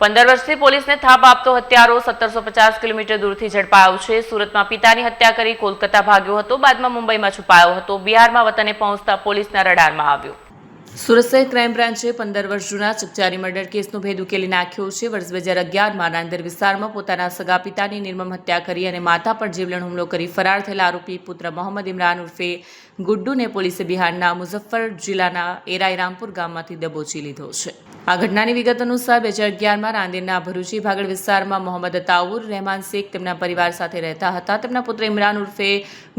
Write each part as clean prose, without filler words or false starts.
15 વર્ષથી પોલીસને થાપ આપતો હત્યારો 1750 કિલોમીટર દૂરથી ઝડપાયો છે। સુરતમાં પિતાની હત્યા કરી કોલકાતા ભાગ્યો હતો, બાદમાં મુંબઈમાં છુપાયો હતો। બિહારમાં વતને પહોંચતા પોલીસના રડારમાં આવ્યો। સુરત શહેર ક્રાઇમ બ્રાન્ચે 15 વર્ષ જૂના ચકચારી મર્ડર કેસનો ભેદ ઉકેલી નાખ્યો છે। વર્ષ 2011માં નાંદેર વિસ્તારમાં પોતાના સગા પિતાની નિર્મમ હત્યા કરી અને માતા પર જીવલેણ હુમલો કરી ફરાર થયેલા આરોપી પુત્ર મોહમ્મદ ઇમરાન ઉર્ફે ગુડ્ડુને પોલીસે બિહારના મુઝફ્ફર જિલ્લાના એરાઈ રામપુર ગામમાંથી દબોચી લીધો છે। આ ઘટનાની વિગત અનુસાર 2011માં નાંદેરના ભરૂચી ભાગળ વિસ્તારમાં મોહમ્મદ અતાઉર રહેમાન શેખ તેમના પરિવાર સાથે રહેતા હતા। તેમના પુત્ર ઇમરાન ઉર્ફે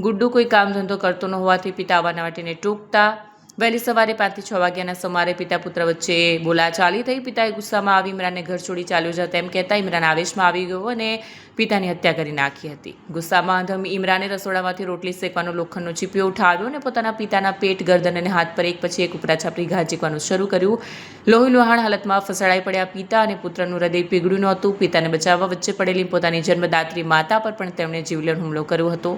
ગુડ્ડુ કોઈ કામ ધંધો કરતો ન હોવાથી પિતા વાટીને ટૂંકતા વહેલી સવારે 5 થી 6 વાગ્યાના સુમારે પિતા પુત્ર વચ્ચે બોલાચાલી થઈ। પિતાએ ગુસ્સામાં આવી ઇમરાનને ઘર છોડી ચાલ્યો જા તેમ કહેતા ઇમરાન આવેશમાં આવી ગયો અને પિતાની હત્યા કરી નાખી હતી। ગુસ્સામાં ઇમરાને રસોડામાંથી રોટલી શેકવાનો લોખંડનો ચીપિયો ઉઠાવ્યો અને પોતાના પિતાના પેટ, ગરદન અને હાથ પર એક પછી એક ઉપરા છાપરી ઘા ઝીકવાનું શરૂ કર્યું। લોહી લુહાણ હાલતમાં ફસડાઈ પડ્યા પિતા અને પુત્રનું હૃદય પીગળ્યું નહોતું। પિતાને બચાવવા વચ્ચે પડેલી પોતાની જન્મદાત્રી માતા પર પણ તેમણે જીવલેણ હુમલો કર્યો હતો।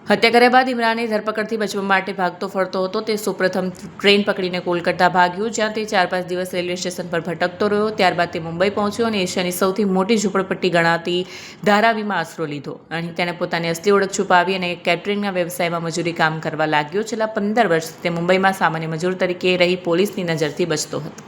હત્યા કર્યા બાદ ઇમરાનની ધરપકડથી બચવા માટે ભાગતો ફરતો હતો। તે સૌપ્રથમ ટ્રેન પકડીને કોલકાતા ભાગ્યો, જ્યાં તે 4-5 દિવસ રેલવે સ્ટેશન પર ભટકતો રહ્યો। ત્યારબાદ તે મુંબઈ પહોંચ્યો અને એશિયાની સૌથી મોટી ઝૂંપડપટ્ટી ગણાતી ધારાવીમાં આશરો લીધો। અહીં તેણે પોતાની અસલી ઓળખ છુપાવી અને કેટરિંગના વ્યવસાયમાં મજૂરી કામ કરવા લાગ્યો। છેલ્લા 15 વર્ષથી તે મુંબઈમાં સામાન્ય મજૂર તરીકે રહી પોલીસની નજરથી બચતો હતો।